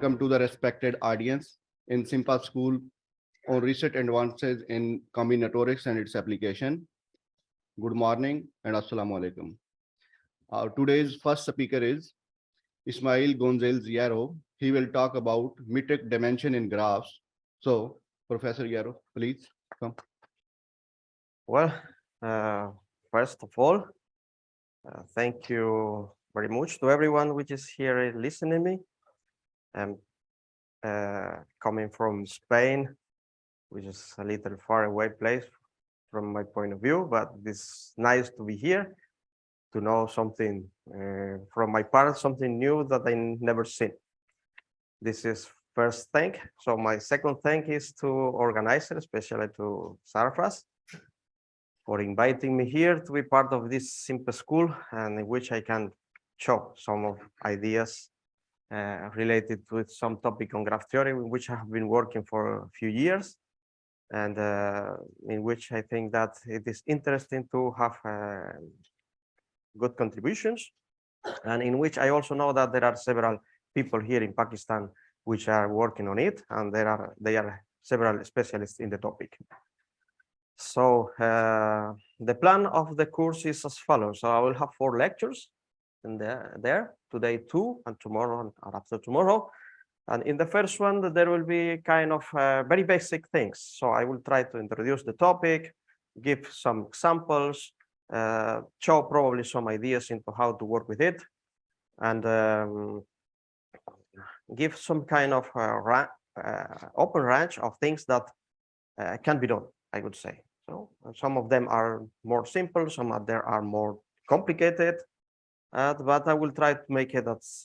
welcome to the respected audience in CIMPA School on recent advances in combinatorics and its application. Good morning and Assalamu alaikum. Today's first speaker is Ismael González Yero. He will talk about metric dimension in graphs. So, Professor Yero, please come. Well, first of all, thank you very much to everyone which is here listening to me. I'm coming from Spain, which is a little far away place from my point of view, but it's nice to be here to know something from my part, something new that I never seen. This is first thing. So my second thing is to organizer, especially to Sarfraz, for inviting me here to be part of this CIMPA School, and in which I can show some of ideas related to some topic on graph theory, in which I have been working for a few years, and in which I think that it is interesting to have good contributions, and in which I also know that there are several people here in Pakistan which are working on it, and they are several specialists in the topic. So the plan of the course is as follows. So I will have 4 lectures in there today 2, and tomorrow and after tomorrow. And in the first one, there will be kind of very basic things. So I will try to introduce the topic, give some examples, show probably some ideas into how to work with it, and give some kind of open range of things that can be done, I would say. So some of them are more simple, some of them are more complicated, but I will try to make it as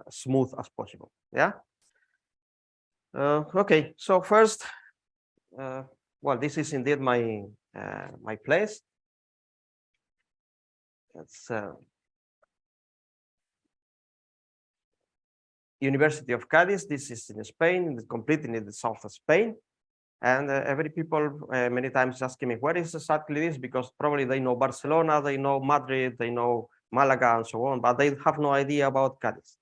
smooth as possible. Yeah. Okay. So first, well, this is indeed my my place. It's University of Cadiz. This is in Spain, completely in the south of Spain. And every people many times asking me, where is exactly this? Because probably they know Barcelona, they know Madrid, they know Malaga, and so on, but they have no idea about Cadiz.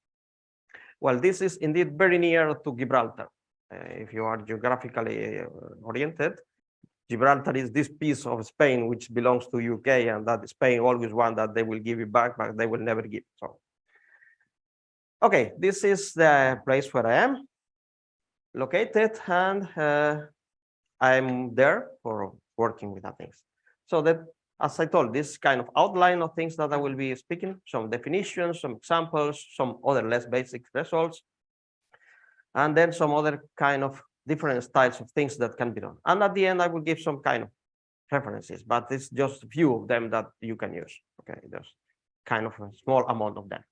Well, this is indeed very near to Gibraltar. If you are geographically oriented, Gibraltar is this piece of Spain which belongs to UK, and that Spain always want that they will give it back, but they will never give. So, okay, this is the place where I am located, and I'm there for working with that things. So that, as I told, this kind of outline of things that I will be speaking, some definitions, some examples, some other less basic results, and then some other kind of different styles of things that can be done. And at the end, I will give some kind of references, but it's just a few of them that you can use. Okay, there's kind of a small amount of them.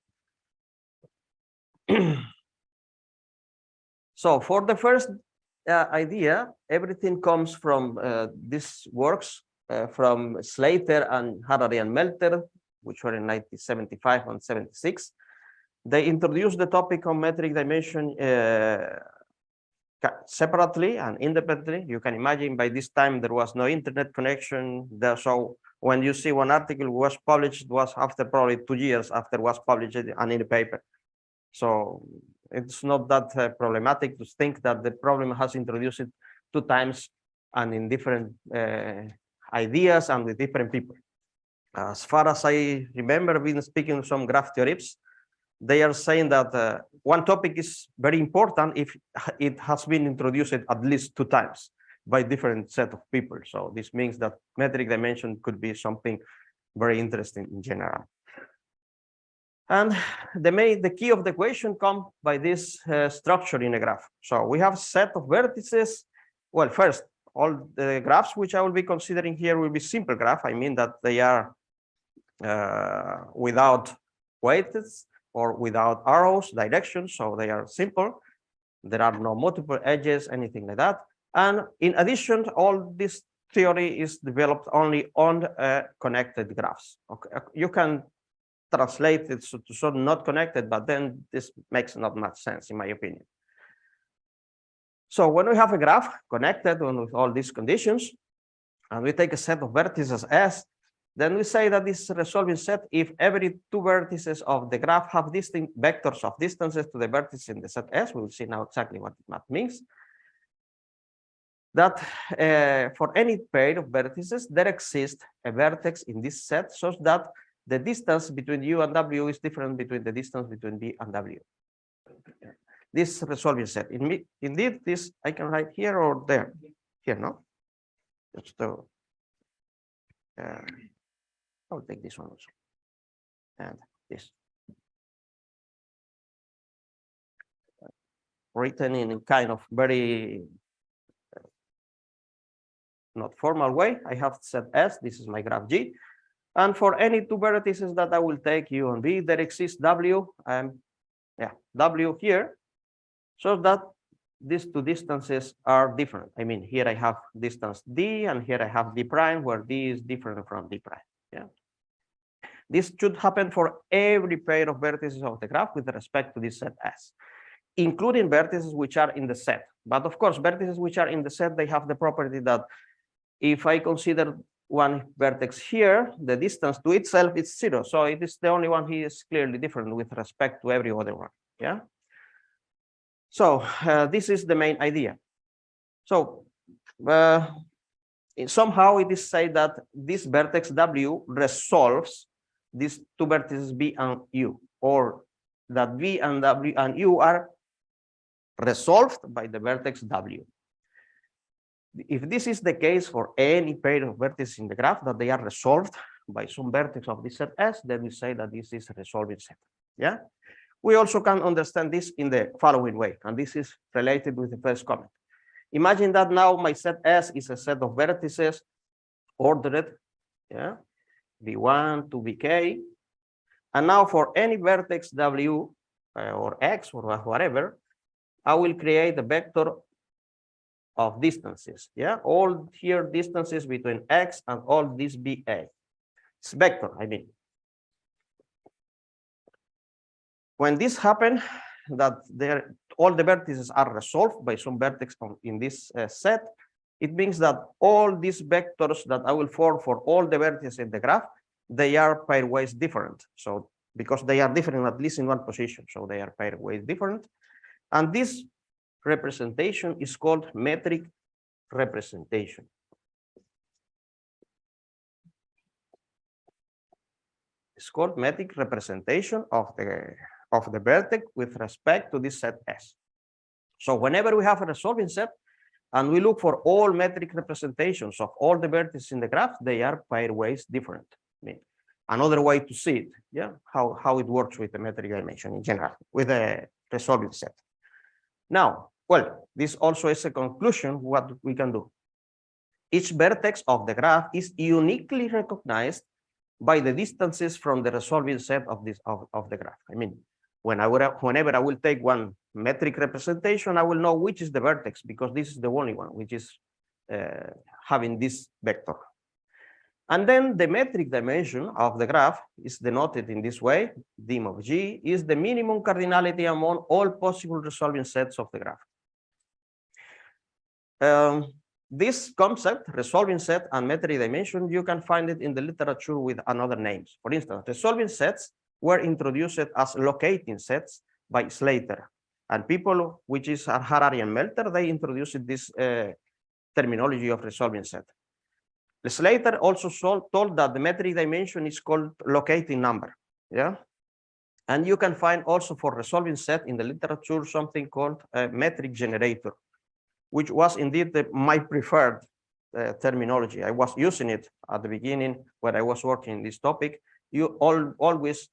So for the first idea, everything comes from these works from Slater and Harari and Melter, which were in 1975 and 76. They introduced the topic of metric dimension separately and independently. You can imagine by this time there was no internet connection there. So when you see one article was published, it was after probably 2 years after it was published and in the paper. So it's not that problematic to think that the problem has introduced it 2 times and in different ideas and with different people. As far as I remember, been speaking to some graph theorists, they are saying that one topic is very important if it has been introduced at least 2 times by different set of people. So this means that metric dimension could be something very interesting in general. And the key of the equation comes by this structure in a graph. So we have a set of vertices. Well, first, all the graphs which I will be considering here will be simple graph. I mean that they are without weights or without arrows, directions, so they are simple. There are no multiple edges, anything like that. And in addition, all this theory is developed only on connected graphs. Okay, you can translate it to sort of not connected, but then this makes not much sense in my opinion. So when we have a graph connected with all these conditions, and we take a set of vertices S, Then we say that this is a resolving set if every two vertices of the graph have distinct vectors of distances to the vertices in the set S. We will see now exactly what that means. That for any pair of vertices, there exists a vertex in this set such that the distance between U and W is different between the distance between B and W. This resolving set. Indeed, this I can write here or there. Here, no? Just to, I'll take this one also. And this. Written in kind of very not formal way. I have set S, this is my graph G. And for any two vertices that I will take U and B, there exists W and W here, so that these two distances are different. I mean, here I have distance D and here I have D prime, where D is different from D prime. Yeah. This should happen for every pair of vertices of the graph with respect to this set S, including vertices which are in the set. But of course, vertices which are in the set, they have the property that if I consider one vertex here, the distance to itself is 0. So it is the only one he is clearly different with respect to every other one. Yeah. So this is the main idea. So somehow it is said that this vertex W resolves these two vertices B and U, or that B and W and U are resolved by the vertex W. If this is the case for any pair of vertices in the graph, that they are resolved by some vertex of this set S, then we say that this is a resolving set. Yeah. We also can understand this in the following way, and this is related with the first comment. Imagine that now my set S is a set of vertices ordered, yeah, V1 to Vk, and now for any vertex W or X or whatever, I will create a vector of distances. Yeah, all here distances between X and all this BA. It's vector, I mean. When this happens, that all the vertices are resolved by some vertex in this set, it means that all these vectors that I will form for all the vertices in the graph, they are pairwise different. So because they are different at least in one position, so they are pairwise different. And this representation is called metric representation. It's called metric representation of the vertex with respect to this set S. So whenever we have a resolving set and we look for all metric representations of all the vertices in the graph, they are pairwise different. I mean, another way to see it, yeah, how it works with the metric dimension in general, with a resolving set. Now, well, this also is a conclusion what we can do. Each vertex of the graph is uniquely recognized by the distances from the resolving set of the graph. I mean, whenever I will take one metric representation, I will know which is the vertex, because this is the only one which is having this vector. And then the metric dimension of the graph is denoted in this way. dim of G is the minimum cardinality among all possible resolving sets of the graph. This concept, resolving set and metric dimension, you can find it in the literature with another names. For instance, resolving sets were introduced as locating sets by Slater, and people, which is Harari and Melter, they introduced this terminology of resolving set. Slater also told that the metric dimension is called locating number. Yeah, and you can find also for resolving set in the literature something called a metric generator, which was indeed my preferred terminology. I was using it at the beginning when I was working in this topic. You always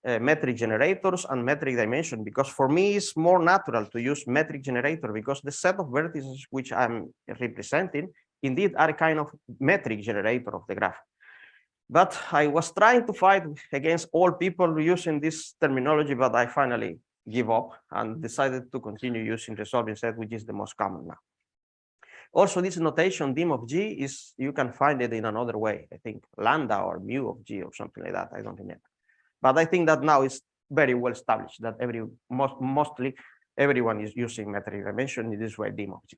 metric generators and metric dimension, because for me it's more natural to use metric generator, because the set of vertices which I'm representing indeed are a kind of metric generator of the graph. But I was trying to fight against all people using this terminology, but I finally give up and decided to continue using resolving set, which is the most common now. Also, this notation dim of G is, you can find it in another way. I think lambda or mu of G or something like that. I don't remember. But I think that now it's very well established that mostly everyone is using metric dimension in this way, dim of G.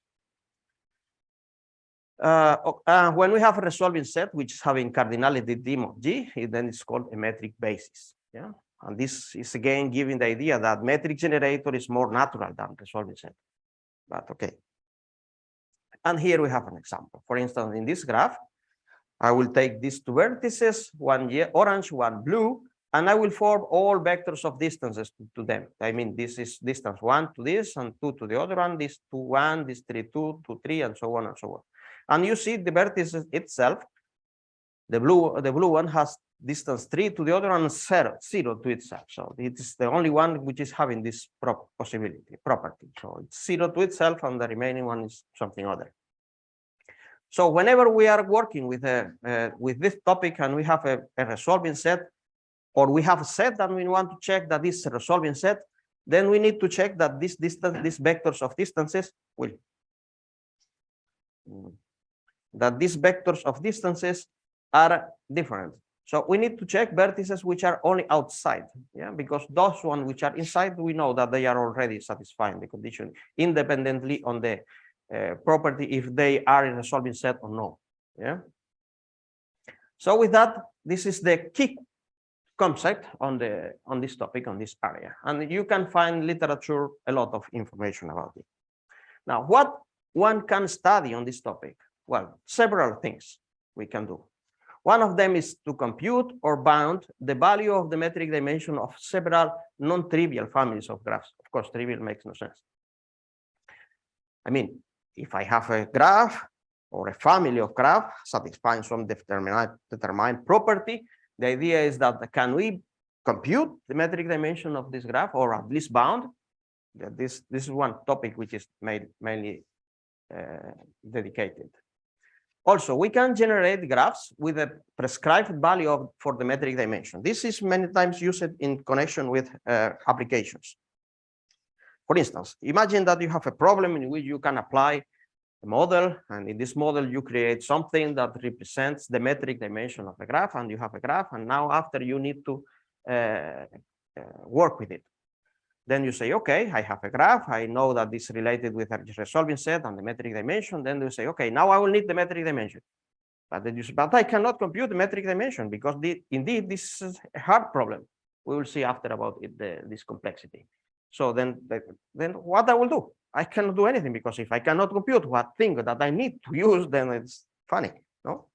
When we have a resolving set which is having cardinality d mod g, then it's called a metric basis. Yeah, and this is again giving the idea that metric generator is more natural than resolving set. But okay. And here we have an example. For instance, in this graph, I will take these two vertices, one orange, one blue, and I will form all vectors of distances to them. I mean, this is distance 1 to this and 2 to the other one, this 2, 1, this 3, 2, 2, 3, and so on and so on. And you see the vertices itself, the blue one has distance 3 to the other one, 0 to itself. So it is the only one which is having this property. So it's 0 to itself, and the remaining one is something other. So whenever we are working with this topic and we have a resolving set, or we have a set and we want to check that this is a resolving set, then we need to check that these vectors of distances will these vectors of distances are different. So we need to check vertices which are only outside, yeah, because those ones which are inside, we know that they are already satisfying the condition independently on the property if they are in a resolving set or no. Yeah. So with that, this is the key concept on this topic, on this area, and you can find literature a lot of information about it. Now, what one can study on this topic? Well, several things we can do. One of them is to compute or bound the value of the metric dimension of several non-trivial families of graphs. Of course, trivial makes no sense. I mean, if I have a graph or a family of graphs satisfying some determined property, the idea is that can we compute the metric dimension of this graph, or at least bound? This is one topic which is mainly dedicated. Also, we can generate graphs with a prescribed value for the metric dimension. This is many times used in connection with applications. For instance, imagine that you have a problem in which you can apply a model, and in this model you create something that represents the metric dimension of the graph, and you have a graph, and now after you need to work with it. Then you say, okay, I have a graph, I know that this is related with a resolving set and the metric dimension. Then you say, okay, now I will need the metric dimension. But then you say, but I cannot compute the metric dimension because indeed this is a hard problem. We will see after about it, this complexity. So then what I will do? I cannot do anything, because if I cannot compute what thing that I need to use, then it's funny, no?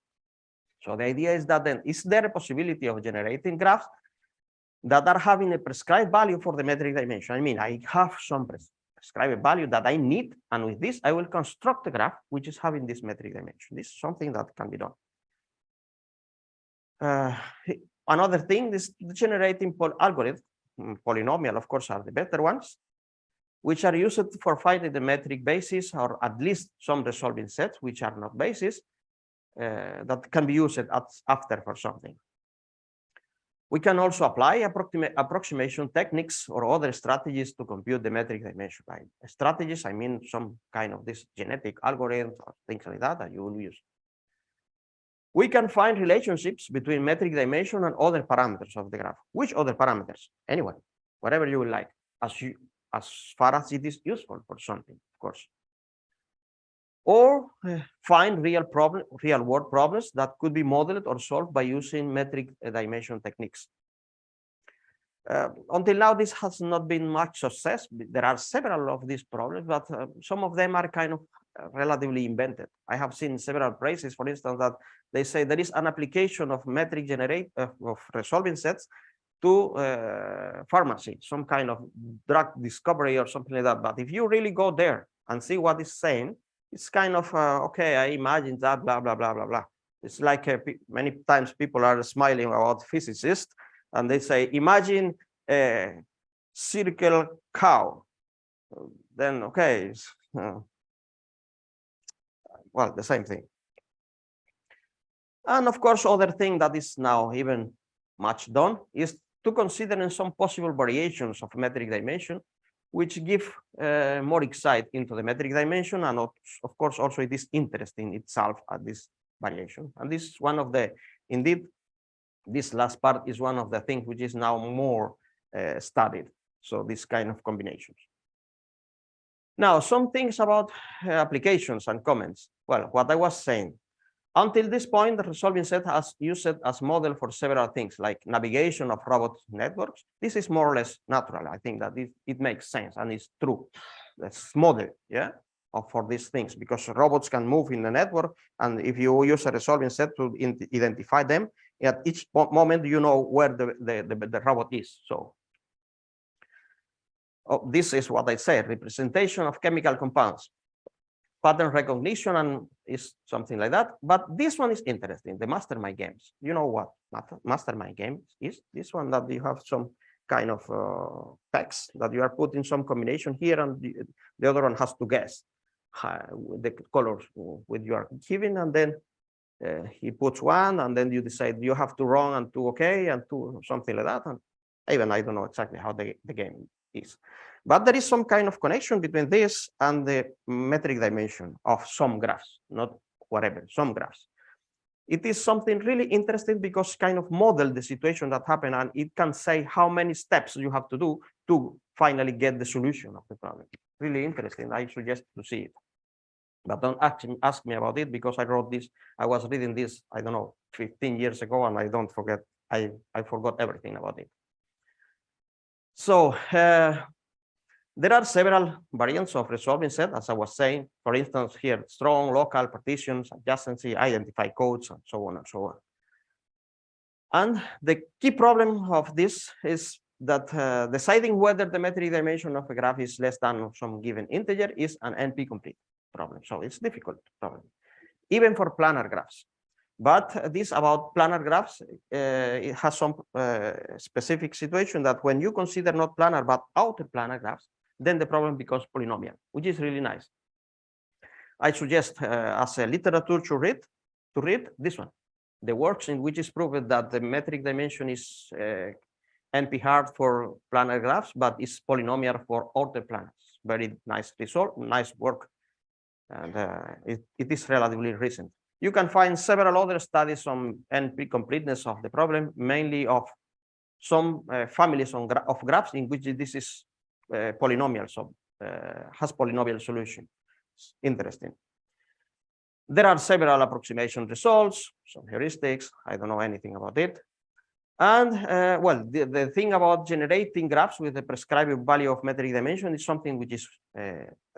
So the idea is that then, is there a possibility of generating graphs that are having a prescribed value for the metric dimension? I mean, I have some prescribed value that I need, and with this, I will construct a graph which is having this metric dimension. This is something that can be done. Another thing is generating algorithms. Polynomial, of course, are the better ones, which are used for finding the metric basis, or at least some resolving sets which are not basis, that can be used after for something. We can also apply approximation techniques or other strategies to compute the metric dimension. By strategies, I mean some kind of this genetic algorithm or things like that you will use. We can find relationships between metric dimension and other parameters of the graph. Which other parameters? Anyone, whatever you would like, as far as it is useful for something, of course. Or find real-world problems that could be modeled or solved by using metric dimension techniques. Until now, this has not been much success. There are several of these problems, but some of them are kind of relatively invented. I have seen several places, for instance, that they say there is an application of metric of resolving sets to pharmacy, some kind of drug discovery or something like that. But if you really go there and see what it's saying, it's kind of, okay, I imagine that, blah, blah, blah, blah, blah. It's like many times people are smiling about physicists, and they say, imagine a circle cow. Then, okay, well, the same thing. And of course, other thing that is now even much done is to consider some possible variations of metric dimension, which give more insight into the metric dimension, and of course also it is interesting itself at this variation. And this is one of the, indeed, this last part is one of the things which is now more studied. So this kind of combinations. Now, some things about applications and comments. Well, what I was saying, until this point, the resolving set has used it as model for several things like navigation of robot networks. This is more or less natural. I think that it makes sense and it's true. That's model, yeah, for these things, because robots can move in the network, and if you use a resolving set to identify them, at each moment you know where the robot is. So this is what I said: representation of chemical compounds, pattern recognition, and is something like that. But this one is interesting, the mastermind games. You know what mastermind games is? This one that you have some kind of text that you are putting some combination here, and the other one has to guess the colors with you are giving, and then he puts one, and then you decide you have two wrong and two okay and two something like that. And even I don't know exactly how the game is. But there is some kind of connection between this and the metric dimension of some graphs, not whatever, some graphs. It is something really interesting because kind of model the situation that happened, and it can say how many steps you have to do to finally get the solution of the problem. Really interesting. I suggest to see it. But don't ask me about it because I wrote this. I was reading this, I don't know, 15 years ago, and I don't forget. I forgot everything about it. So there are several variants of resolving set, as I was saying. For instance, here, strong, local, partitions, adjacency, identify codes, and so on and so on. And the key problem of this is that deciding whether the metric dimension of a graph is less than some given integer is an NP-complete problem. So it's difficult problem, even for planar graphs. But this about planar graphs, it has some specific situation that when you consider not planar but outer planar graphs, then the problem becomes polynomial, which is really nice. I suggest as a literature to read this one, the works in which is proven that the metric dimension is NP hard for planar graphs, but is polynomial for outer planars. Very nice result, nice work, and it is relatively recent. You can find several other studies on NP completeness of the problem, mainly of some families of graphs in which this is polynomial, so has polynomial solution. It's interesting. There are several approximation results, some heuristics. I don't know anything about it. And well, the thing about generating graphs with the prescribed value of metric dimension is something which is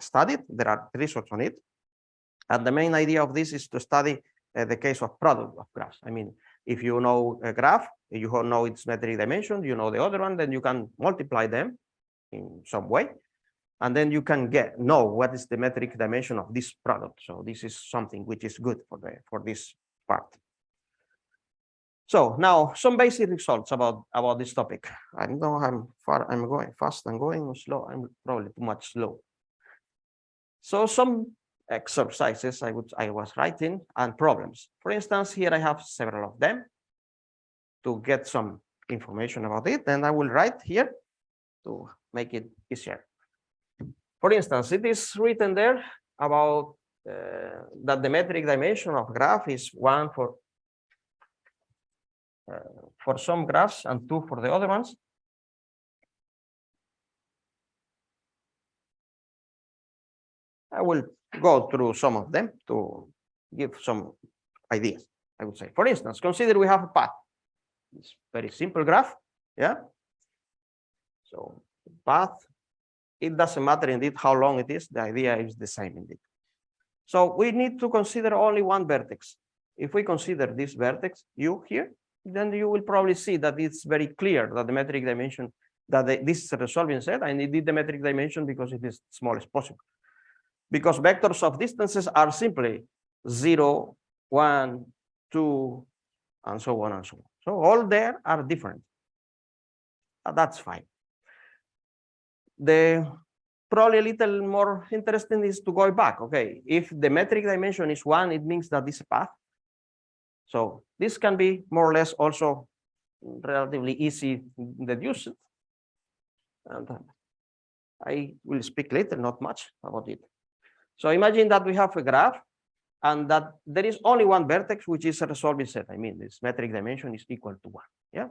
studied. There are research on it. And the main idea of this is to study the case of product of graphs. I mean, if you know a graph, you know its metric dimension, you know the other one, then you can multiply them in some way. And then you can know what is the metric dimension of this product. So this is something which is good for this part. So now some basic results about this topic. I know I'm going fast, I'm going slow, I'm probably too much slow. So some exercises I was writing and problems. For instance, here I have several of them to get some information about it, and I will write here to make it easier. For instance, it is written there about that the metric dimension of graph is 1 for some graphs and 2 for the other ones. I will go through some of them to give some ideas, I would say. For instance, consider we have a path. It's very simple graph, yeah? So path, it doesn't matter indeed how long it is, the idea is the same indeed. So we need to consider only one vertex. If we consider this vertex, U here, then you will probably see that it's very clear that the metric dimension, that this is a resolving set, and it did the metric dimension because it is small as possible. Because vectors of distances are simply 0, 1, 2, and so on and so on. So all there are different. That's fine. The probably a little more interesting is to go back. Okay, if the metric dimension is 1, it means that this is a path. So this can be more or less also relatively easy deduced. And I will speak later, not much about it. So imagine that we have a graph and that there is only one vertex, which is a resolving set. I mean, this metric dimension is equal to 1. Yeah.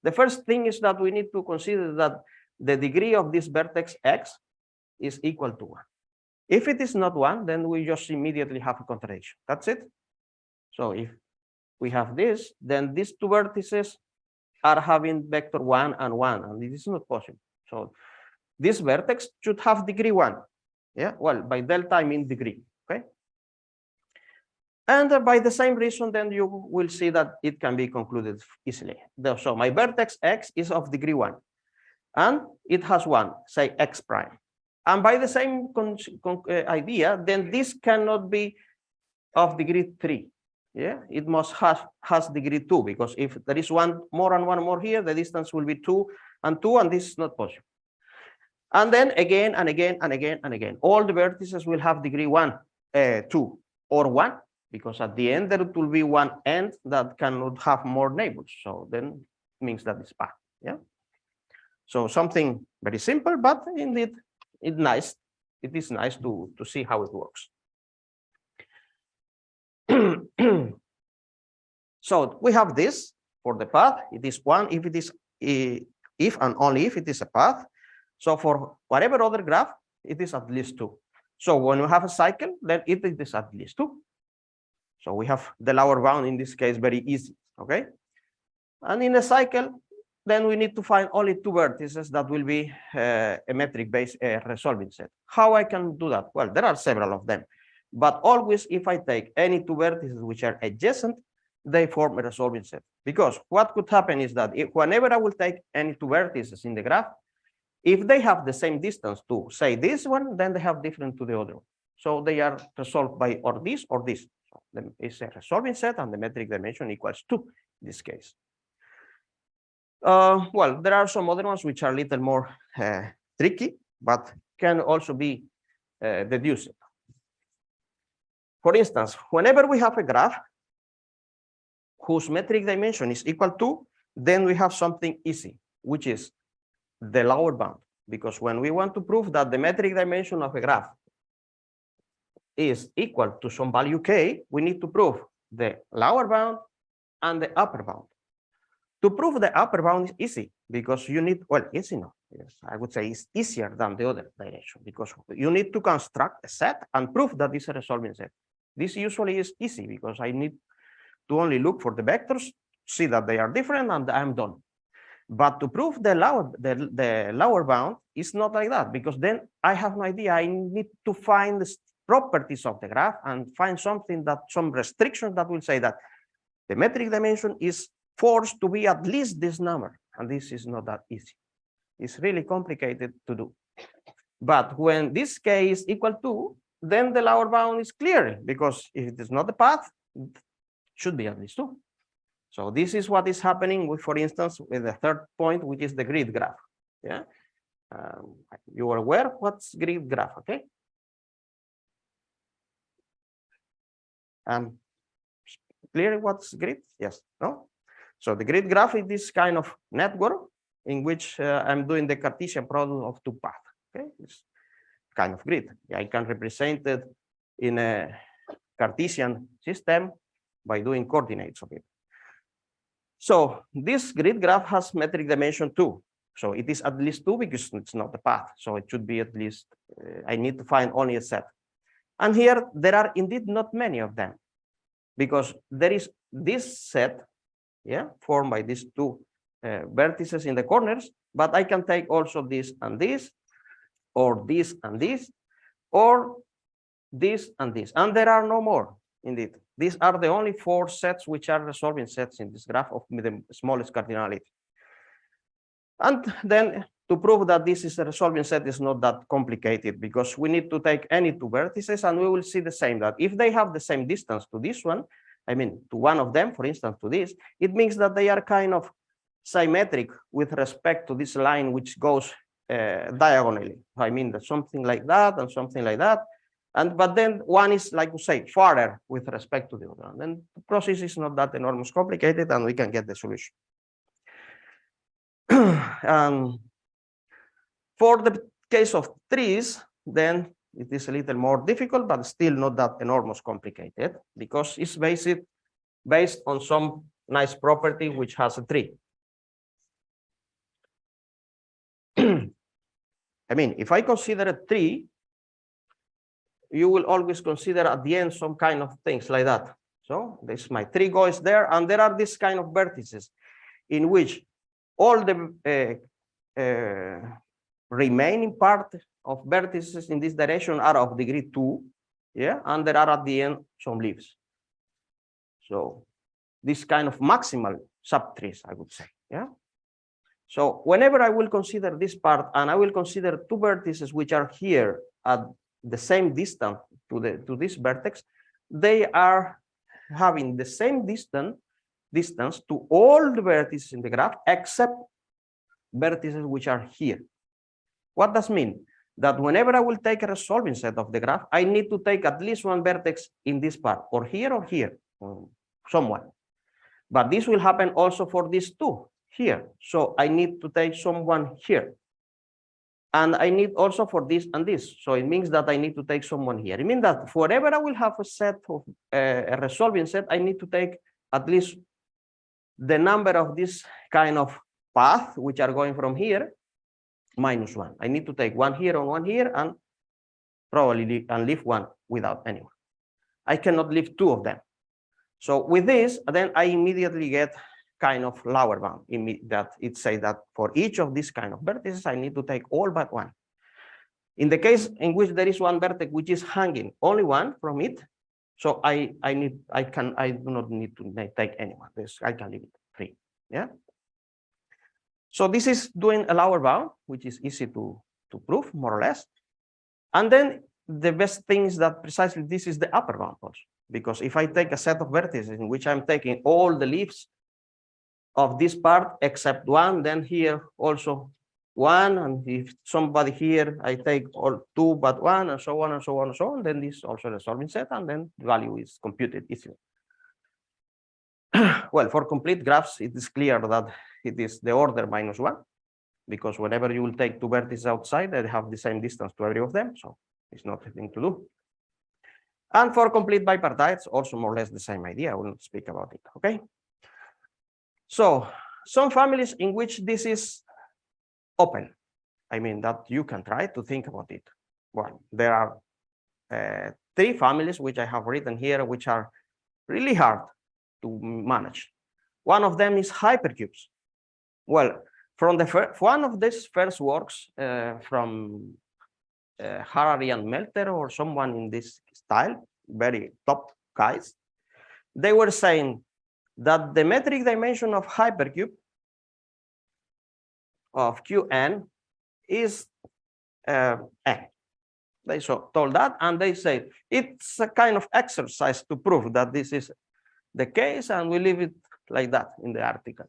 The first thing is that we need to consider that the degree of this vertex X is equal to 1. If it is not 1, then we just immediately have a contradiction. That's it. So if we have this, then these two vertices are having vector 1 and 1, and this is not possible. So this vertex should have degree 1. Yeah, well, by delta, I mean degree. Okay. And by the same reason, then you will see that it can be concluded easily. So my vertex x is of degree 1, and it has 1, say x prime. And by the same idea, then this cannot be of degree 3. Yeah, it must has degree 2, because if there is one more and one more here, the distance will be 2 and 2, and this is not possible. And then again and again and again and again, all the vertices will have degree 1, 2, or 1, because at the end there will be one end that cannot have more neighbors. So then it means that it's bad. Yeah. So something very simple, but indeed it's nice. It is nice to see how it works. So we have this for the path. It is 1 if it is if and only if it is a path. So for whatever other graph, it is at least 2. So when you have a cycle, then it is at least 2. So we have the lower bound in this case very easy. Okay. And in a cycle, then we need to find only 2 vertices that will be a metric-based resolving set. How I can do that? Well, there are several of them. But always, if I take any 2 vertices which are adjacent, they form a resolving set. Because what could happen is that whenever I will take any 2 vertices in the graph, if they have the same distance to, say, this one, then they have different to the other one. So they are resolved by or this or this. So it's a resolving set, and the metric dimension equals 2 in this case. Well, there are some other ones which are a little more tricky, but can also be deduced. For instance, whenever we have a graph whose metric dimension is equal to, then we have something easy, which is the lower bound. Because when we want to prove that the metric dimension of a graph is equal to some value k, we need to prove the lower bound and the upper bound. To prove the upper bound is easy, because you need, well, easy no, yes, I would say it's easier than the other direction, because you need to construct a set and prove that it's a resolving set. This usually is easy, because I need to only look for the vectors, see that they are different, and I'm done. But to prove the lower bound is not like that, because then I have no idea. I need to find the properties of the graph and find something that, some restrictions that will say that the metric dimension is forced to be at least this number, and this is not that easy. It's really complicated to do. But when this k is equal to, then the lower bound is clear, because if it is not the path, it should be at least 2. So this is what is happening with, for instance, with the third point, which is the grid graph. Yeah, you are aware what's grid graph, okay? Clear what's grid? Yes, no? So the grid graph is this kind of network in which I'm doing the Cartesian product of 2 paths. Okay, it's kind of grid. I can represent it in a Cartesian system by doing coordinates of it. So this grid graph has metric dimension 2. So it is at least 2 because it's not the path. So it should be at least, I need to find only a set. And here there are indeed not many of them, because there is this set, yeah, formed by these 2 vertices in the corners, but I can take also this and this, or this and this, or this and this. And there are no more, indeed. These are the only 4 sets which are resolving sets in this graph of the smallest cardinality. And then to prove that this is a resolving set is not that complicated, because we need to take any 2 vertices, and we will see the same, that if they have the same distance to this one, I mean, to one of them, for instance, to this, it means that they are kind of symmetric with respect to this line which goes diagonally. I mean, that something like that and something like that. But then one is, like we say, farther with respect to the other. And then the process is not that enormous complicated, and we can get the solution. For the case of trees, then it is a little more difficult, but still not that enormous complicated, because it's based on some nice property which has a tree. I mean, if I consider a tree, you will always consider at the end some kind of things like that. So this my tree goes there, and there are this kind of vertices in which all the remaining part of vertices in this direction are of degree 2, yeah, and there are at the end some leaves. So this kind of maximal subtrees, I would say, yeah. So whenever I will consider this part, and I will consider two vertices which are here at the same distance to this vertex, they are having the same distance to all the vertices in the graph except vertices which are here. What does mean? That whenever I will take a resolving set of the graph, I need to take at least one vertex in this part, or here, somewhere. But this will happen also for these two here. So I need to take someone here. And I need also for this and this. So it means that I need to take someone here. It means that wherever I will have a set of a resolving set, I need to take at least the number of this kind of path, which are going from here, -1. I need to take one here and one here, and probably leave one without anyone. I cannot leave two of them. So with this, then I immediately get kind of lower bound that it says that for each of these kind of vertices, I need to take all but one. In the case in which there is one vertex which is hanging only one from it, so I do not need to take anyone. I can leave it free. Yeah. So this is doing a lower bound, which is easy to prove more or less. And then the best thing is that precisely this is the upper bound also, because if I take a set of vertices in which I'm taking all the leaves of this part except one, then here also one, and if somebody here I take all two but one, and so on and so on and so on, then this also a resolving set, and then the value is computed easily. Well, for complete graphs, it is clear that it is the order -1, because whenever you will take two vertices outside, they have the same distance to every of them, so it's not a thing to do. And for complete bipartites, also more or less the same idea. I will not speak about it, okay? So some families in which this is open, I mean that you can try to think about it. Well, there are 3 families which I have written here, which are really hard to manage. One of them is hypercubes. Well, from one of these first works from Harari and Melter, or someone in this style, very top guys, they were saying that the metric dimension of hypercube of Qn is n. They told that, and they say it's a kind of exercise to prove that this is the case, and we leave it like that in the article.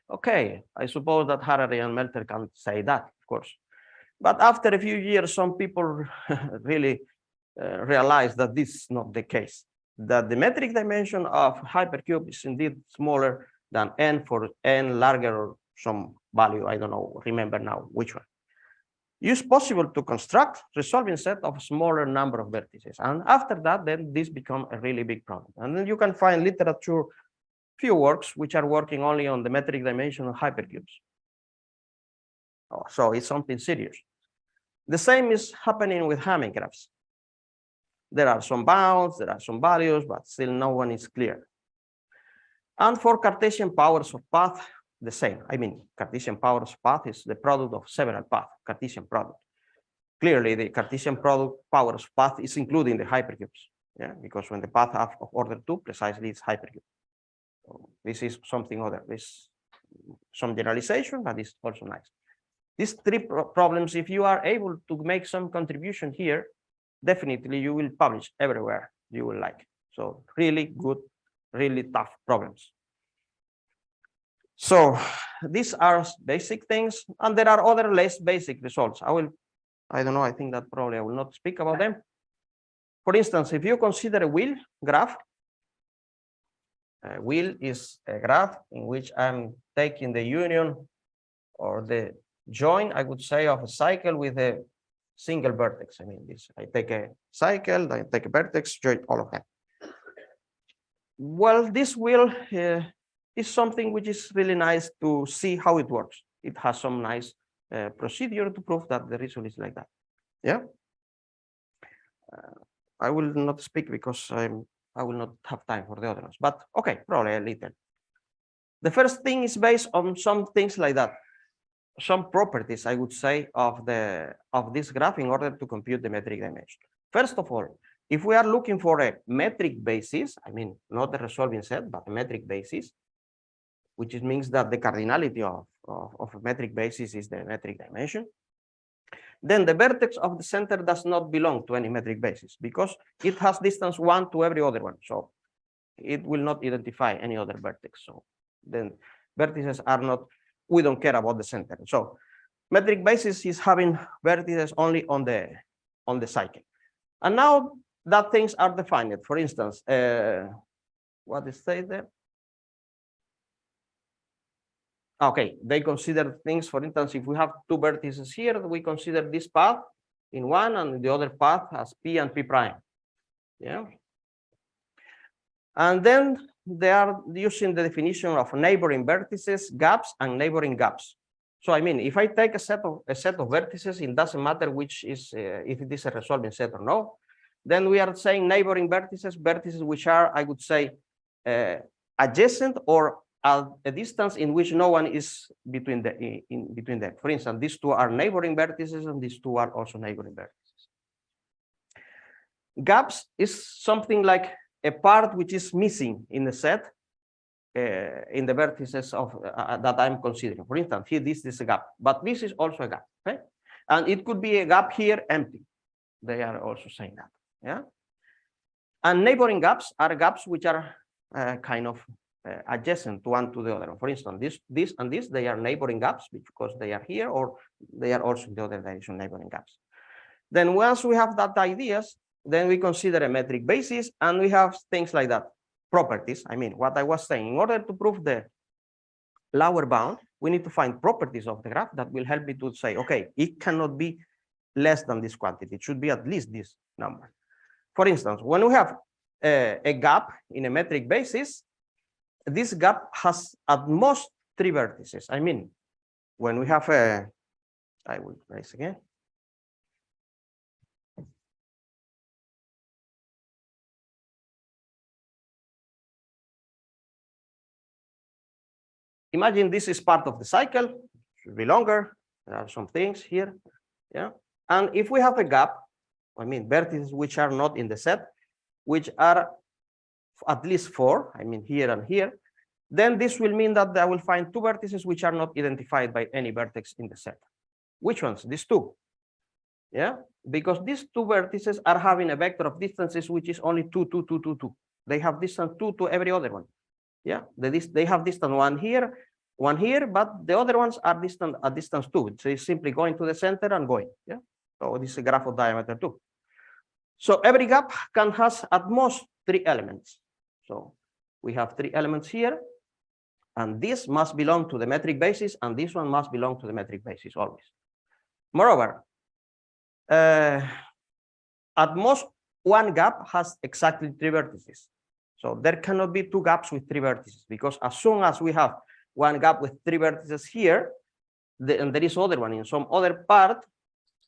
Okay, I suppose that Harari and Melter can say that, of course. But after a few years, some people really realized that this is not the case, that the metric dimension of hypercube is indeed smaller than n for n larger or some value, I don't know, remember now which one. It's possible to construct resolving set of smaller number of vertices. And after that, then this becomes a really big problem. And then you can find literature, few works which are working only on the metric dimension of hypercubes. So it's something serious. The same is happening with Hamming graphs. There are some bounds, there are some values, but still no one is clear. And for Cartesian powers of path, the same. I mean, Cartesian powers of path is the product of several paths, Cartesian product. Clearly, the Cartesian product powers of path is including the hypercubes, yeah, because when the path of order 2, precisely it's hypercube. So this is something other. This some generalization, but it's also nice. These 3 problems, if you are able to make some contribution here, definitely you will publish everywhere you will like. So really good, really tough problems. So these are basic things, and there are other less basic results. I don't know, I think that probably I will not speak about them. For instance, if you consider a wheel graph, a wheel is a graph in which I'm taking the union or the join, I would say, of a cycle with a single vertex. I mean, this, I take a cycle, I take a vertex, join all of them. Well, this wheel is something which is really nice to see how it works. It has some nice procedure to prove that the result is like that. Yeah. I will not speak because I will not have time for the other ones, but okay, probably a little. The first thing is based on some things like that, some properties, I would say, of this graph in order to compute the metric dimension. First of all, if we are looking for a metric basis, I mean, not a resolving set, but a metric basis, which means that the cardinality of a metric basis is the metric dimension, then the vertex of the center does not belong to any metric basis because it has distance 1 to every other one. So it will not identify any other vertex. So then vertices are not, we don't care about the center. So metric basis is having vertices only on the cycle. And now that things are defined. For instance, what is said there? Okay, they consider things, for instance, if we have two vertices here, we consider this path in one and the other path as P and P prime. Yeah. And then they are using the definition of neighboring vertices, gaps, and neighboring gaps. So I mean, if I take a set of vertices, it doesn't matter which is if it is a resolving set or no. Then we are saying neighboring vertices, vertices which are, I would say, adjacent or at a distance in which no one is between them. For instance, these two are neighboring vertices, and these two are also neighboring vertices. Gaps is something like a part which is missing in the set in the vertices of that I'm considering. For instance, here this is a gap, but this is also a gap. Okay, and it could be a gap here empty. They are also saying that. Yeah, and neighboring gaps are gaps which are kind of adjacent one to the other. For instance, this and this, they are neighboring gaps because they are here, or they are also in the other direction neighboring gaps. Then once we have that ideas, then we consider a metric basis, and we have things like that. Properties, I mean, what I was saying, in order to prove the lower bound, we need to find properties of the graph that will help me to say, okay, it cannot be less than this quantity. It should be at least this number. For instance, when we have a gap in a metric basis, this gap has at most 3 vertices. I mean, when we have a, I will raise again. Imagine this is part of the cycle, should be longer. There are some things here, yeah. And if we have a gap, I mean vertices which are not in the set, which are at least 4, I mean here and here, then this will mean that I will find 2 vertices which are not identified by any vertex in the set. Which ones? These 2. Yeah, because these 2 vertices are having a vector of distances which is only 2, 2, 2, 2, 2. They have distance 2 to every other one. Yeah, they have distance 1 here, 1 here, but the other ones are distant at distance 2. So it's simply going to the center and going. Yeah, so this is a graph of diameter 2. So every gap can has at most 3 elements. So we have 3 elements here, and this must belong to the metric basis, and this one must belong to the metric basis always. Moreover, at most 1 gap has exactly 3 vertices. So there cannot be 2 gaps with 3 vertices, because as soon as we have 1 gap with 3 vertices here, and there is other one in some other part,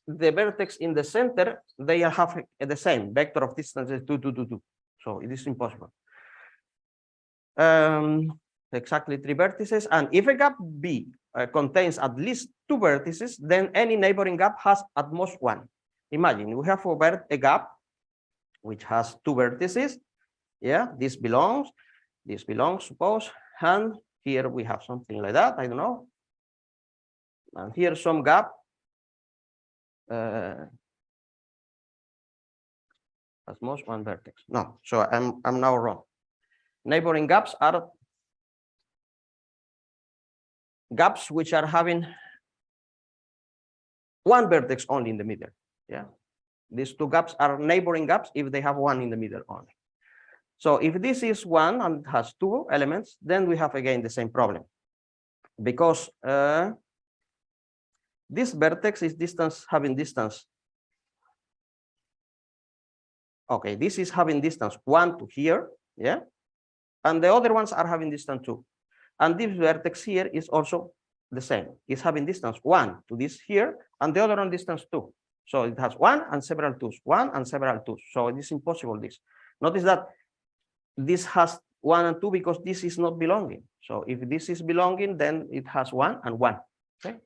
the vertex in the center, they have the same vector of distances 2, 2, 2, 2. So it is impossible. Exactly 3 vertices, and if a gap B contains at least 2 vertices, then any neighboring gap has at most 1. Imagine we have a gap which has 2 vertices. Yeah, this belongs, suppose, and here we have something like that, I don't know. And here some gap. At most 1 vertex. No, so I'm now wrong. Neighboring gaps are gaps which are having 1 vertex only in the middle. Yeah, these 2 gaps are neighboring gaps if they have 1 in the middle only. So if this is 1 and has 2 elements, then we have again the same problem, because this vertex is having distance. Okay, this is having distance 1 to here, yeah, and the other ones are having distance 2, and this vertex here is also the same. It's having distance 1 to this here, and the other one distance 2. So it has 1 and several 2s, 1 and several 2s. So it is impossible this. Notice that this has 1 and 2 because this is not belonging. So if this is belonging, then it has 1 and 1. Okay.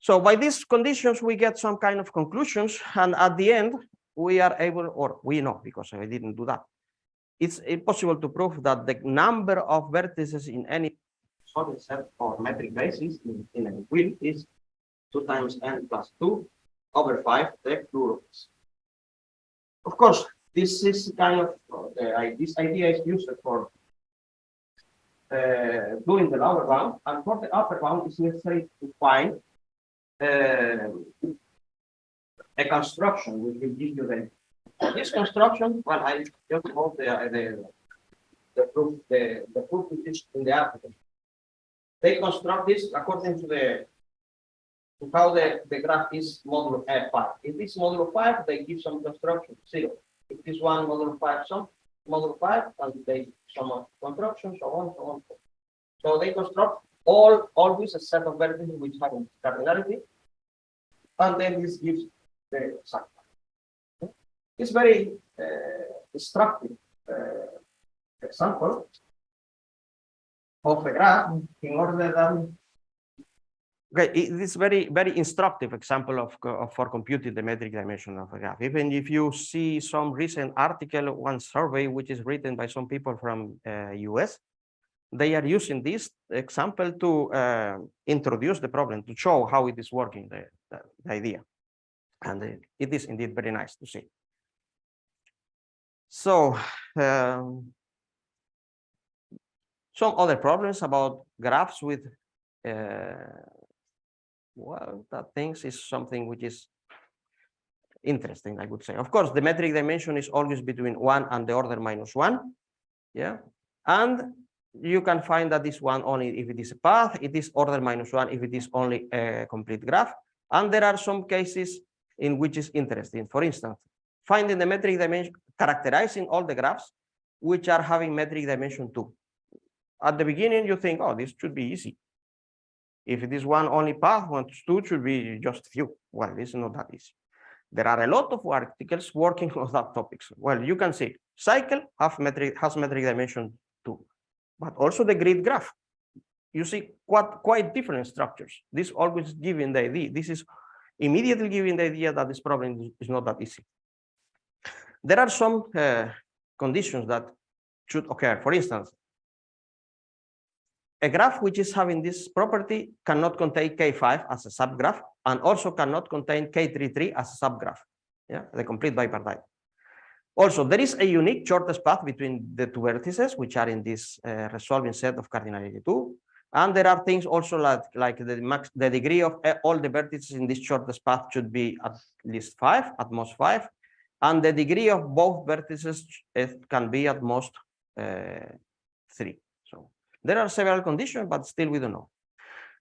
So by these conditions, we get some kind of conclusions. And at the end, we are able, or we know, because I didn't do that, it's impossible to prove that the number of vertices in any solid set or metric basis in a wheel is 2 times n plus 2 over 5 the plurals. Of course, this is kind of this idea is used for doing the lower bound, and for the upper bound, it's necessary to find a construction which will give you the this construction. Well, I just hope the proof which is in the article. They construct this according to how the graph is modulo F5. If it's modulo 5, they give some construction 0. If this one modulo 5, some modulo 5, and they some construction, so on, so on. So they construct always a set of vertices which have cardinality, and then this gives the exact. It's very instructive example of a graph in order that. Okay, it is very instructive example of for computing the metric dimension of a graph. Even if you see some recent article, one survey which is written by some people from US, they are using this example to introduce the problem, to show how it is working, the idea, and it is indeed very nice to see. So some other problems about graphs with well, that things is something which is interesting, I would say. Of course, the metric dimension is always between 1 and the order minus 1. Yeah. And you can find that this one only if it is a path, it is order minus 1 if it is only a complete graph. And there are some cases in which is interesting. For instance, finding the metric dimension, characterizing all the graphs which are having metric dimension 2. At the beginning, you think, oh, this should be easy. If it is one only path, 1, 2 should be just few. Well, this is not that easy. There are a lot of articles working on that topics. Well, you can see cycle has metric dimension 2, but also the grid graph. You see quite different structures. This always giving the idea. This is immediately giving the idea that this problem is not that easy. There are some conditions that should occur. For instance, a graph which is having this property cannot contain K5 as a subgraph, and also cannot contain K33 as a subgraph. Yeah, the complete bipartite. Also, there is a unique shortest path between the two vertices, which are in this resolving set of cardinality 2. And there are things also like the degree of all the vertices in this shortest path should be at least 5, at most 5. And the degree of both vertices can be at most 3. So there are several conditions, but still we don't know.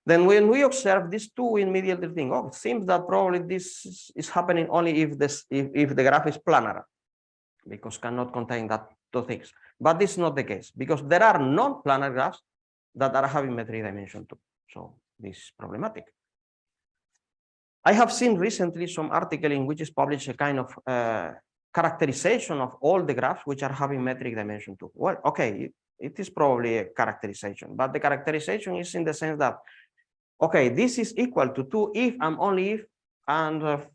Then when we observe these two, we immediately think, oh, it seems that probably this is happening only if the graph is planar, because cannot contain that two things. But this is not the case, because there are non-planar graphs that are having metric dimension 2. So this is problematic. I have seen recently some article in which is published a kind of characterization of all the graphs which are having metric dimension 2. Well, okay, it is probably a characterization, but the characterization is in the sense that, okay, this is equal to 2 if and only if, and a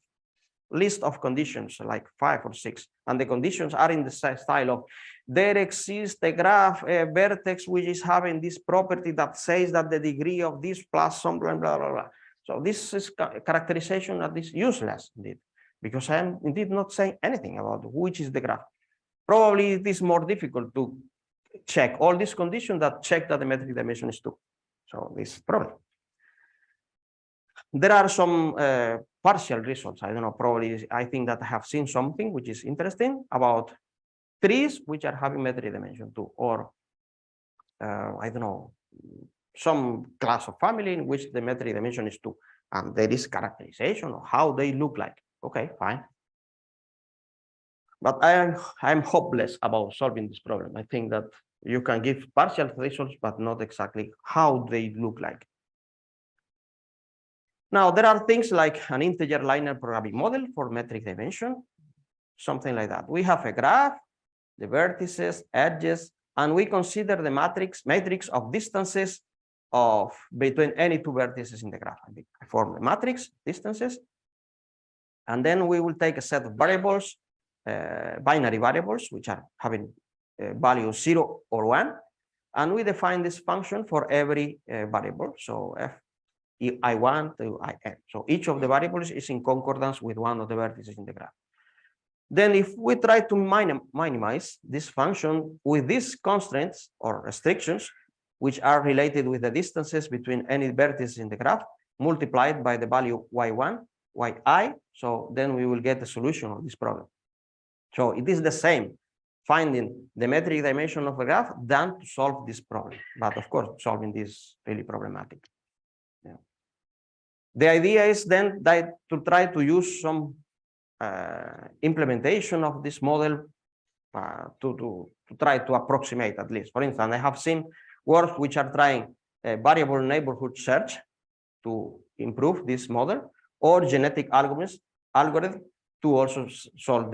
list of conditions like 5 or 6, and the conditions are in the style of there exists a graph, a vertex which is having this property that says that the degree of this plus some blah blah blah. So this is characterization that is useless indeed, because I am indeed not saying anything about which is the graph. Probably it is more difficult to check all these conditions that check that the metric dimension is 2. So this is problem. There are some partial results. I don't know, probably I think that I have seen something which is interesting about trees which are having metric dimension 2, or I don't know, some class of family in which the metric dimension is 2, and there is characterization of how they look like. Okay, fine. But I'm hopeless about solving this problem. I think that you can give partial results, but not exactly how they look like. Now, there are things like an integer linear programming model for metric dimension, something like that. We have a graph, the vertices, edges, and we consider the matrix of distances of between any two vertices in the graph. I form a matrix, distances, and then we will take a set of variables, binary variables, which are having value 0 or 1, and we define this function for every variable. So f I1 to In. So each of the variables is in concordance with one of the vertices in the graph. Then if we try to minimize this function with these constraints or restrictions, which are related with the distances between any vertices in the graph, multiplied by the value y1, yi, so then we will get the solution of this problem. So it is the same finding the metric dimension of a graph than to solve this problem. But of course, solving this is really problematic. Yeah. The idea is then that to try to use some implementation of this model to try to approximate at least. For instance, I have seen works which are trying a variable neighborhood search to improve this model, or genetic algorithm to also solve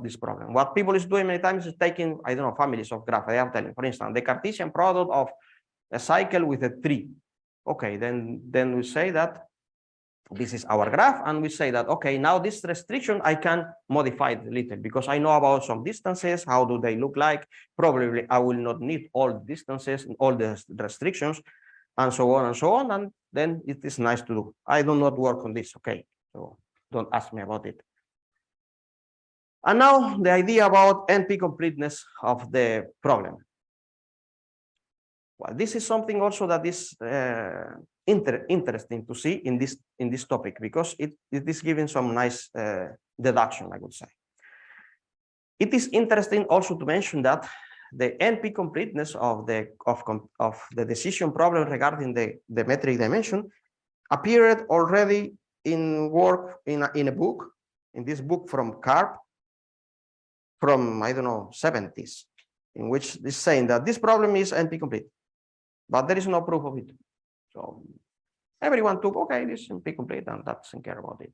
this problem. What people is doing many times is taking, I don't know, families of graphs. I am telling, for instance, the Cartesian product of a cycle with a tree. Okay, then we say that this is our graph, and we say that, okay, now this restriction I can modify it a little because I know about some distances. How do they look like? Probably I will not need all the distances and all the restrictions, and so on and so on. And then it is nice to do. I do not work on this, okay? So don't ask me about it. And now the idea about NP completeness of the problem. Well, this is something also that is interesting to see in this topic, because it is giving some nice deduction, I would say. It is interesting also to mention that the NP completeness of the decision problem regarding the metric dimension appeared already in work in a book, in this book from Karp, from, I don't know, 70s, in which is saying that this problem is NP complete, but there is no proof of it. So everyone took, okay, this is NP complete, and doesn't care about it.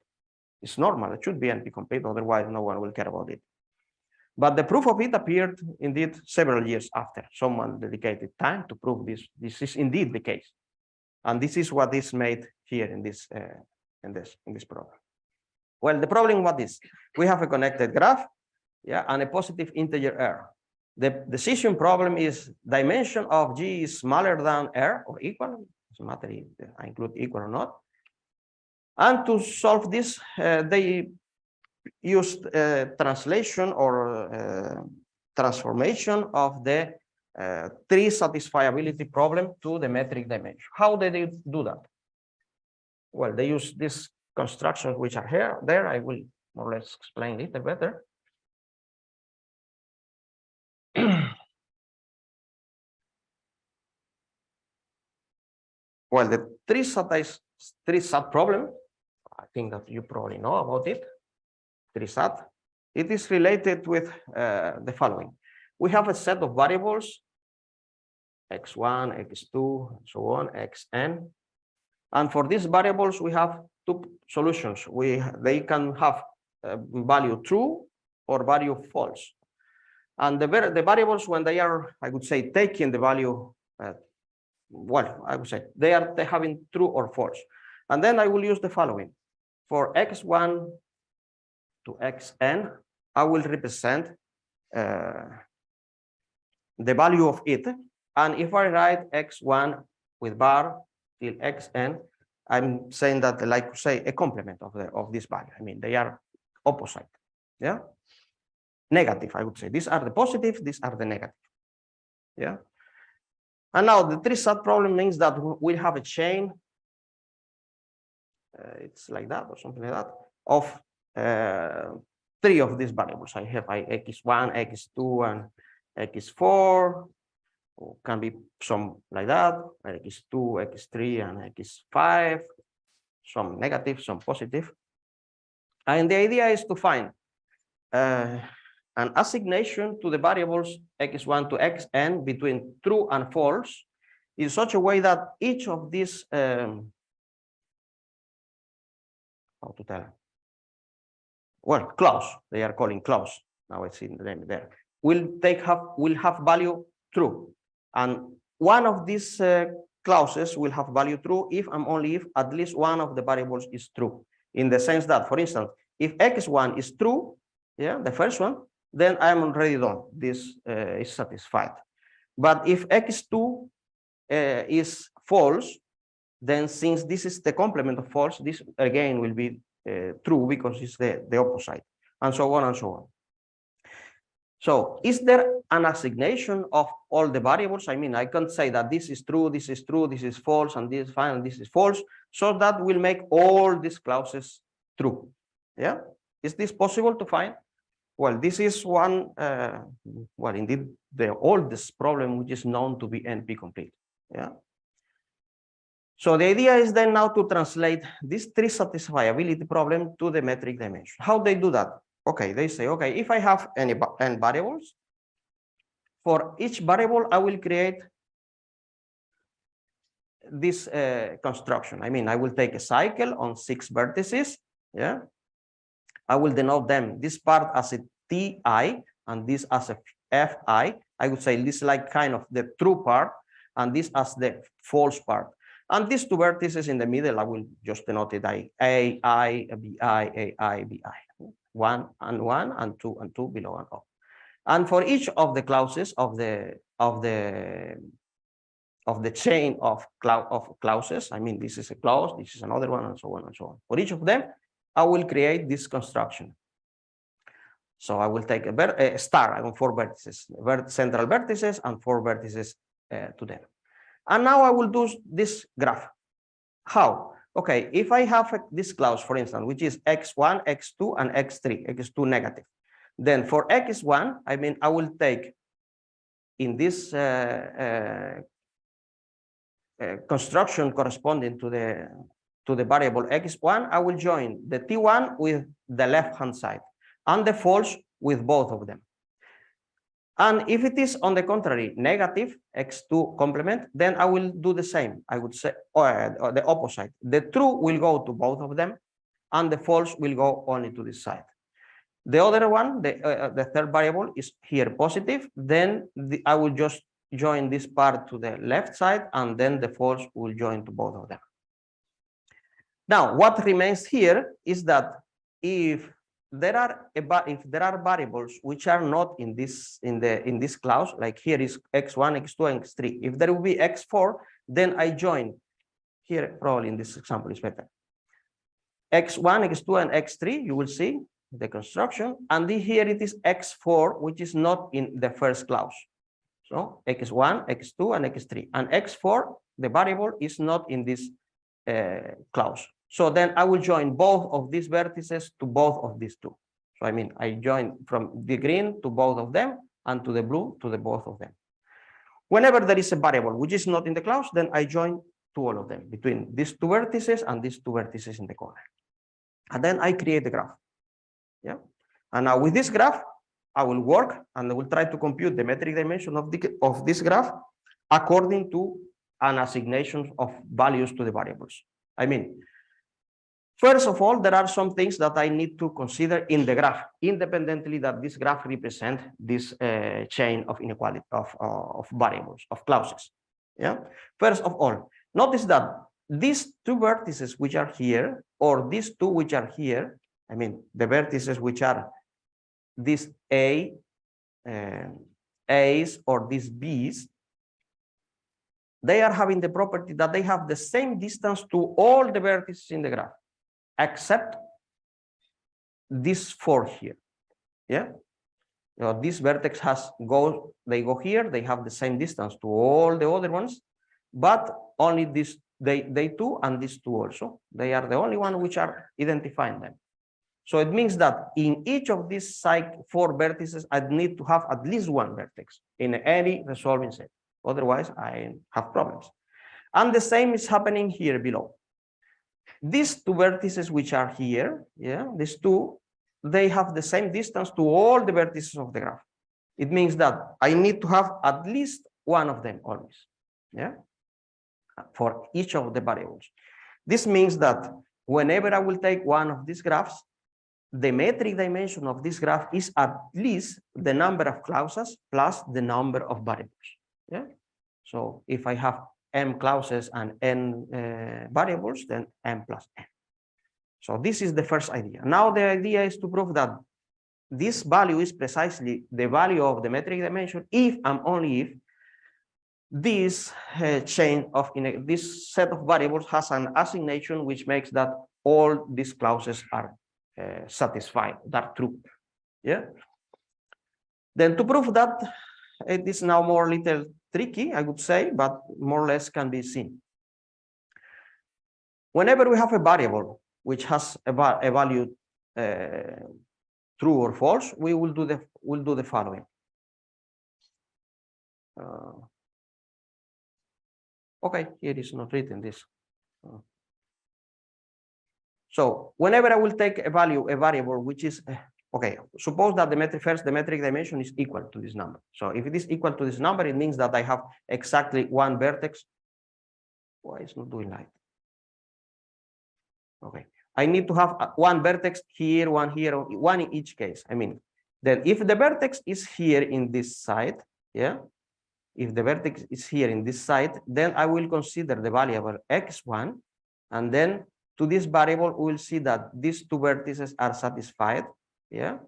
It's normal, it should be NP complete, otherwise no one will care about it. But the proof of it appeared indeed several years after. Someone dedicated time to prove this. This is indeed the case, and this is what is made here in this problem. Well, the problem what is? We have a connected graph, yeah, and a positive integer r. The decision problem is dimension of G is smaller than r or equal. Doesn't matter if I include equal or not. And to solve this, they used translation or transformation of the tree satisfiability problem to the metric dimension. How did they do that? Well, they use these constructions which are here. There, I will more or less explain it better. Well, the tree sat problem, I think that you probably know about it. Tree sat. It is related with the following. We have a set of variables, x1, x2, and so on, xn. And for these variables, we have two solutions. They can have value true or value false. And the variables, when they are, I would say, taking the value, well, I would say they're having true or false. And then I will use the following. For x1 to xn, I will represent the value of it. And if I write x1 with bar till xn, I'm saying that, like to say, a complement of this value. I mean, they are opposite. Yeah. Negative, I would say. These are the positive, these are the negative. Yeah. And now the tree sat problem means that we have a chain. It's like that or something like that of three of these variables. I have x1, x2, and x4. Or can be some like that, x2, x3, and x5. Some negative, some positive. And the idea is to find an assignation to the variables x1 to xn between true and false in such a way that each of these how to tell. Well, clause, they are calling clause. Now I see the name there. Will have value true. And one of these clauses will have value true if and only if at least one of the variables is true. In the sense that, for instance, if x1 is true, yeah, the first one, then I'm already done. This is satisfied. But if x2 is false, then since this is the complement of false, this again will be true because it's the opposite, and so on and so on. So is there an assignation of all the variables? I mean, I can't say that this is true, this is true, this is false, and this is fine, and this is false. So that will make all these clauses true. Yeah, is this possible to find? Well, this is one, well, indeed, the oldest problem which is known to be NP complete. Yeah. So the idea is then now to translate this tree satisfiability problem to the metric dimension. How they do that? Okay, they say, okay, if I have n variables, for each variable, I will create this construction. I mean, I will take a cycle on 6 vertices. Yeah, I will denote them, this part as a Ti and this as a Fi. I would say this like kind of the true part and this as the false part. And these 2 vertices in the middle, I will just denote it by A, I, B, I, A, I, B, I. 1 and 1 and 2 and 2 below and up. And for each of the clauses of the chain of clauses, I mean, this is a clause, this is another one, and so on and so on. For each of them, I will create this construction. So I will take a star, I want 4 vertices, central vertices and 4 vertices to them. And now I will do this graph. How? Okay, if I have this clause, for instance, which is x1, x2, and x3, x2 negative, then for x1, I mean, I will take in this construction corresponding to the variable x1, I will join the T1 with the left-hand side and the false with both of them. And if it is on the contrary, negative, x2 complement, then I will do the same. I would say, or the opposite. The true will go to both of them, and the false will go only to this side. The other one, the third variable is here positive, then I will just join this part to the left side, and then the false will join to both of them. Now, what remains here is that if there are variables which are not in this clause, like here is x1, x2, and x3. If there will be x4, then I join here. Probably in this example is better. x1, x2, and x3. You will see the construction, and here it is x4, which is not in the first clause. So x1, x2, and x3, and x4, the variable, is not in this clause. So then I will join both of these vertices to both of these 2. So I mean, I join from the green to both of them and to the blue to the both of them. Whenever there is a variable which is not in the clause, then I join to all of them between these 2 vertices and these 2 vertices in the corner. And then I create the graph. Yeah. And now with this graph, I will work and I will try to compute the metric dimension of this graph according to an assignation of values to the variables. I mean, first of all, there are some things that I need to consider in the graph, independently that this graph represents this chain of inequality of variables, of clauses. Yeah. First of all, notice that these 2 vertices which are here, or these 2 which are here, I mean, the vertices which are these A's or these B's, they are having the property that they have the same distance to all the vertices in the graph, except this 4 here. Yeah. You know, this vertex they go here, they have the same distance to all the other ones, but only this, they 2 and these 2 also. They are the only one which are identifying them. So it means that in each of these 4 vertices, I need to have at least 1 vertex in any resolving set. Otherwise, I have problems. And the same is happening here below. These 2 vertices which are here, yeah, these 2, they have the same distance to all the vertices of the graph. It means that I need to have at least 1 of them always, yeah, for each of the variables. This means that whenever I will take one of these graphs, the metric dimension of this graph is at least the number of clauses plus the number of variables. Yeah. So if I have m clauses and n variables, then m plus n. So this is the first idea. Now the idea is to prove that this value is precisely the value of the metric dimension if and only if this chain of this set of variables has an assignation which makes that all these clauses are satisfied, that are true. Yeah. Then to prove that, it is now more little tricky, I would say, but more or less can be seen. Whenever we have a variable which has a value true or false, we will do the following. Okay, here is not written this. So whenever I will take a variable which is okay, suppose that the metric dimension is equal to this number. So if it is equal to this number, it means that I have exactly one vertex. Why it's not doing like? Okay, I need to have one vertex here, one in each case. I mean, then if the vertex is here in this side, yeah, if the vertex is here in this side, then I will consider the variable x1, and then to this variable we will see that these two vertices are satisfied, yeah,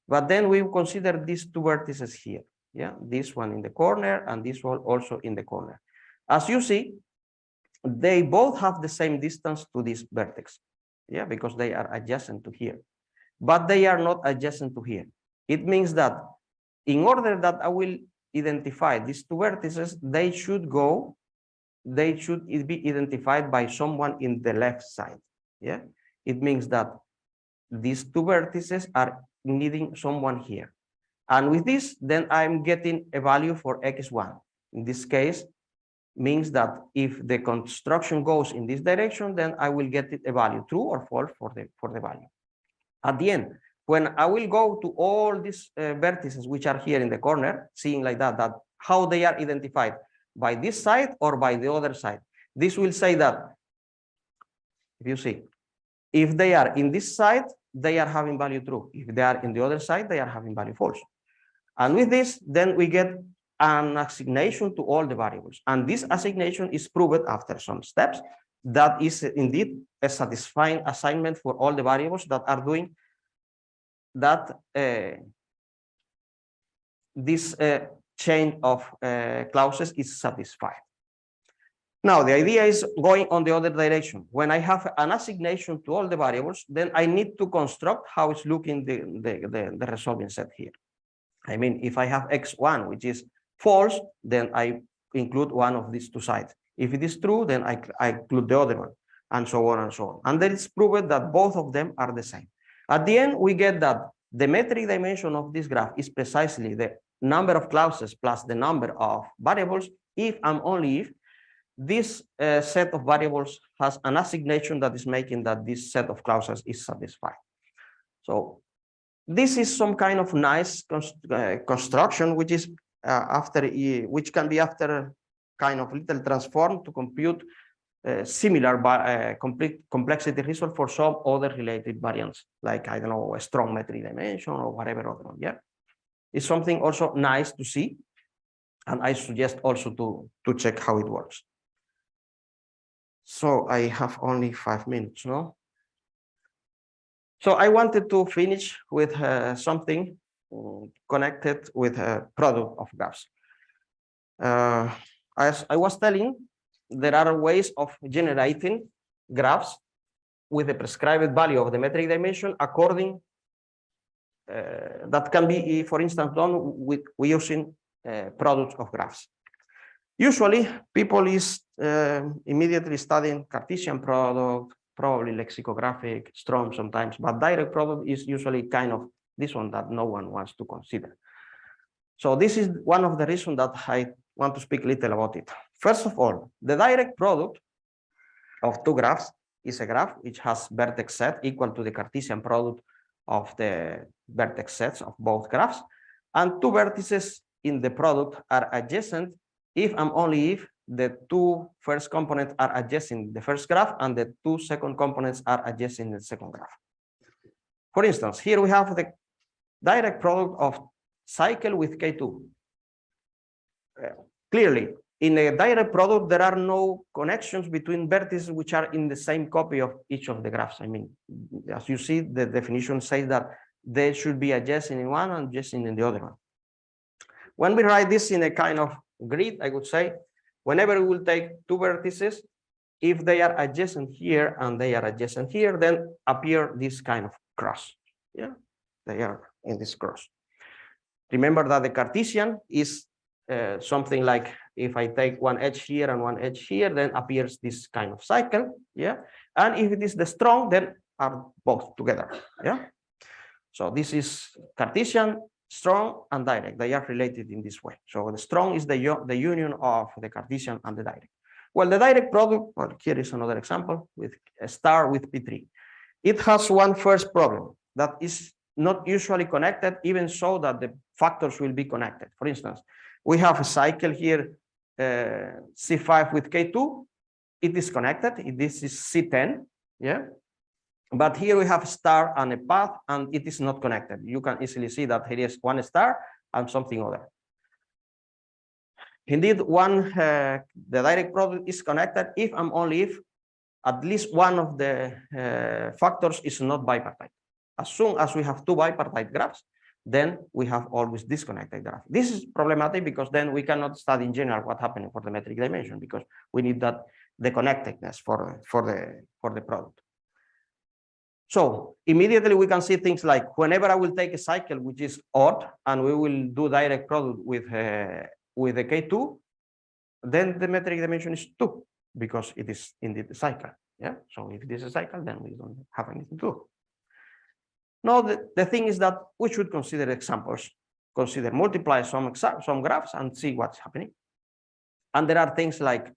but then we will consider these two vertices here, yeah, this one in the corner and this one also in the corner. As you see, they both have the same distance to this vertex, yeah, because they are adjacent to here, but they are not adjacent to here. It means that in order that I will identify these two vertices, they should be identified by someone in the left side. Yeah, it means that these two vertices are needing someone here, and with this, then I'm getting a value for x1. In this case, means that if the construction goes in this direction, then I will get a value true or false for the value. At the end, when I will go to all these vertices which are here in the corner, seeing like that how they are identified by this side or by the other side. This will say that, if you see, if they are in this side, they are having value true. If they are in the other side, they are having value false. And with this, then we get an assignation to all the variables. And this assignation is proved after some steps. That is indeed a satisfying assignment for all the variables that are doing that this chain of clauses is satisfied. Now, the idea is going on the other direction. When I have an assignation to all the variables, then I need to construct how it's looking the resolving set here. I mean, if I have x1, which is false, then I include one of these two sides. If it is true, then I include the other one, and so on and so on. And then it's proved that both of them are the same. At the end, we get that the metric dimension of this graph is precisely the number of clauses plus the number of variables if and only if this set of variables has an assignation that is making that this set of clauses is satisfied. So this is some kind of nice construction, which is which can be after kind of little transform to compute similar complexity result for some other related variants, like, I don't know, a strong metric dimension or whatever other one. Yeah, it's something also nice to see, and I suggest also to check how it works. So I have only 5 minutes, no? So I wanted to finish with something connected with a product of graphs. As I was telling, there are ways of generating graphs with a prescribed value of the metric dimension according that can be, for instance, done with using products of graphs. Usually, people is immediately studying Cartesian product, probably lexicographic, strong sometimes, but direct product is usually kind of this one that no one wants to consider. So this is one of the reasons that I want to speak a little about it. First of all, the direct product of two graphs is a graph which has vertex set equal to the Cartesian product of the vertex sets of both graphs, and two vertices in the product are adjacent if and only if the two first components are adjacent the first graph and the two second components are adjacent the second graph. For instance, here we have the direct product of cycle with K2. Clearly, in a direct product, there are no connections between vertices which are in the same copy of each of the graphs. I mean, as you see, the definition says that they should be adjacent in one and adjacent in the other one. When we write this in a kind of grid, I would say, whenever we will take two vertices, if they are adjacent here and they are adjacent here, then appear this kind of cross. Yeah, they are in this cross. Remember that the Cartesian is something like if I take one edge here and one edge here, then appears this kind of cycle. Yeah, and if it is the strong, then are both together. Yeah, so this is Cartesian, strong, and direct. They are related in this way. So the strong is the union of the Cartesian and the direct. Well, the direct product, well, here is another example with a star with P3. It has one first problem that is not usually connected, even so that the factors will be connected. For instance, we have a cycle here, C5 with K2. It is connected. This is C10. Yeah. But here we have a star and a path, and it is not connected. You can easily see that here is one star and something other. Indeed, the direct product is connected if and only if at least one of the factors is not bipartite. As soon as we have two bipartite graphs, then we have always disconnected graph. This is problematic because then we cannot study in general what happened for the metric dimension, because we need that the connectedness for the product. So immediately we can see things like whenever I will take a cycle which is odd and we will do direct product with the K2, then the metric dimension is 2 because it is indeed a cycle. Yeah. So if it is a cycle, then we don't have anything to do. Now the thing is that we should consider examples, multiply some graphs and see what's happening. And there are things like,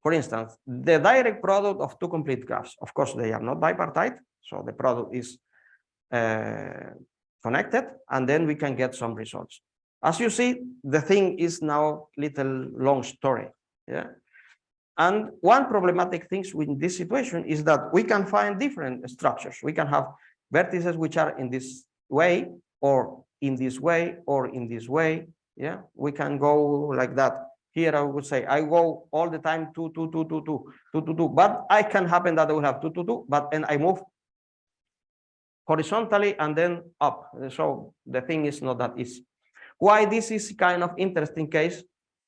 for instance, the direct product of two complete graphs. Of course, they are not bipartite, so the product is connected, and then we can get some results. As you see, the thing is now little long story. Yeah. And one problematic thing with this situation is that we can find different structures. We can have vertices which are in this way, or in this way, or in this way. Yeah, we can go like that. Here I would say I go all the time 2, 2, 2, 2, 2, 2, 2, 2. But I can happen that I will have 2, 2, 2, but then I move horizontally and then up. So the thing is not that easy. Why this is kind of interesting case?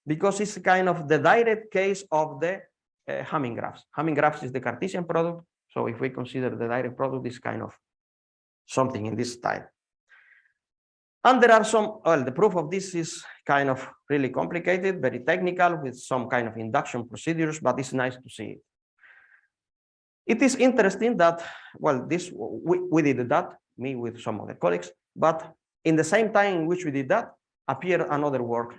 Because it's kind of the direct case of the Hamming graphs. Hamming graphs is the Cartesian product. So if we consider the direct product, is kind of something in this style. And there are some, well, the proof of this is kind of really complicated, very technical, with some kind of induction procedures, but it's nice to see it. It is interesting that, well, this we did that, me with some other colleagues, but in the same time in which we did that, appeared another work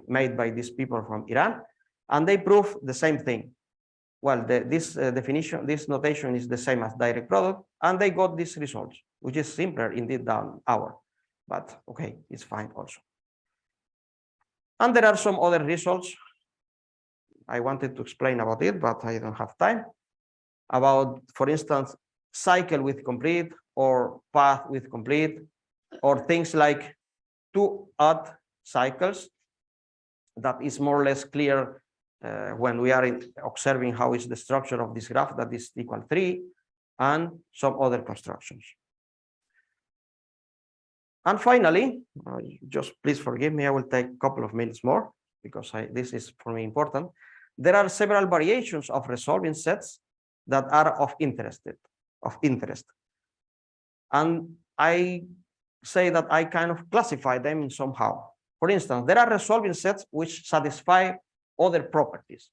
made by these people from Iran, and they prove the same thing. Well, this definition, this notation is the same as direct product, and they got these results, which is simpler indeed than ours. But okay, it's fine also. And there are some other results. I wanted to explain about it, but I don't have time. About, for instance, cycle with complete or path with complete, or things like two odd cycles. That is more or less clear when we are observing how is the structure of this graph, that is equal 3, and some other constructions. And finally, just please forgive me, I will take a couple of minutes more because this is for me important. There are several variations of resolving sets that are of interest. And I say that I kind of classify them in somehow. For instance, there are resolving sets which satisfy other properties.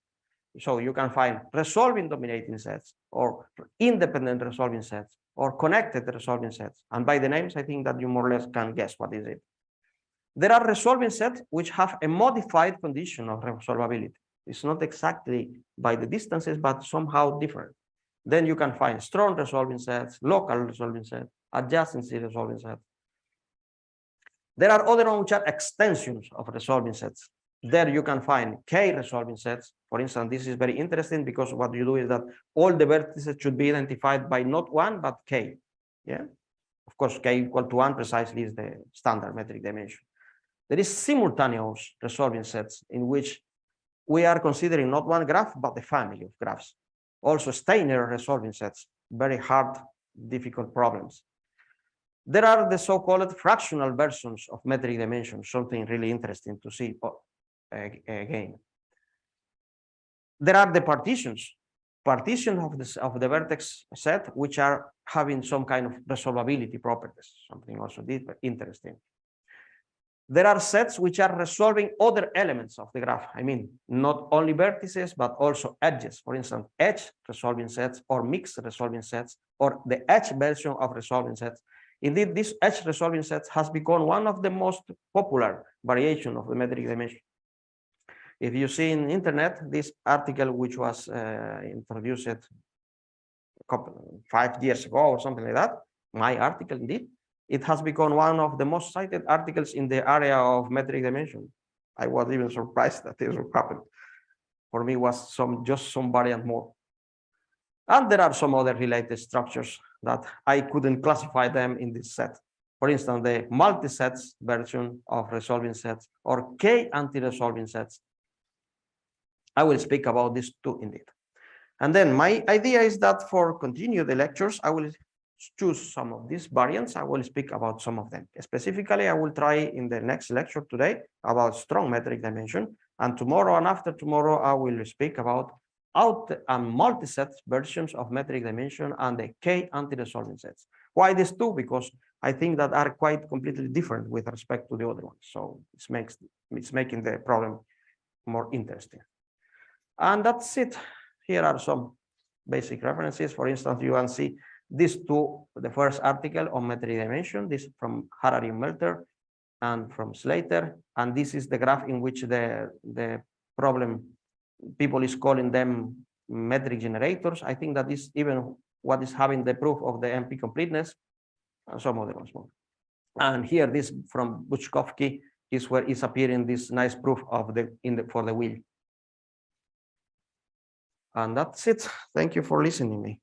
So you can find resolving dominating sets, or independent resolving sets, or connected resolving sets. And by the names, I think that you more or less can guess what is it. There are resolving sets which have a modified condition of resolvability. It's not exactly by the distances, but somehow different. Then you can find strong resolving sets, local resolving sets, adjacency resolving sets. There are other ones which are extensions of resolving sets. There you can find K resolving sets. For instance, this is very interesting because what you do is that all the vertices should be identified by not 1, but K. Yeah. Of course, K equal to 1 precisely is the standard metric dimension. There is simultaneous resolving sets in which we are considering not one graph, but the family of graphs. Also, Steiner resolving sets, very hard, difficult problems. There are the so-called fractional versions of metric dimensions, something really interesting to see again. There are the partitions of the vertex set, which are having some kind of resolvability properties, something also interesting. There are sets which are resolving other elements of the graph. I mean, not only vertices, but also edges. For instance, edge resolving sets or mixed resolving sets or the edge version of resolving sets. Indeed, this edge resolving sets has become one of the most popular variations of the metric dimension. If you see in internet, this article, which was introduced 5 years ago or something like that, my article indeed, it has become one of the most cited articles in the area of metric dimension. I was even surprised that this would happen. For me, it was just some variant more. And there are some other related structures that I couldn't classify them in this set. For instance, the multi-sets version of resolving sets or K anti-resolving sets. I will speak about this too indeed. And then my idea is that for continue the lectures, I will choose some of these variants. I will speak about some of them. Specifically, I will try in the next lecture today about strong metric dimension. And tomorrow and after tomorrow, I will speak about out and multi-set versions of metric dimension and the K anti-resolving sets. Why these two? Because I think that are quite completely different with respect to the other ones. So it's making the problem more interesting. And that's it. Here are some basic references. For instance, you can see these two, the first article on metric dimension, this from Harari and Melter and from Slater. And this is the graph in which the problem, people is calling them metric generators. I think that is even what is having the proof of the MP completeness and some other ones more. And here, this from Buchkovsky is where is appearing this nice proof of for the wheel. And that's it. Thank you for listening to me.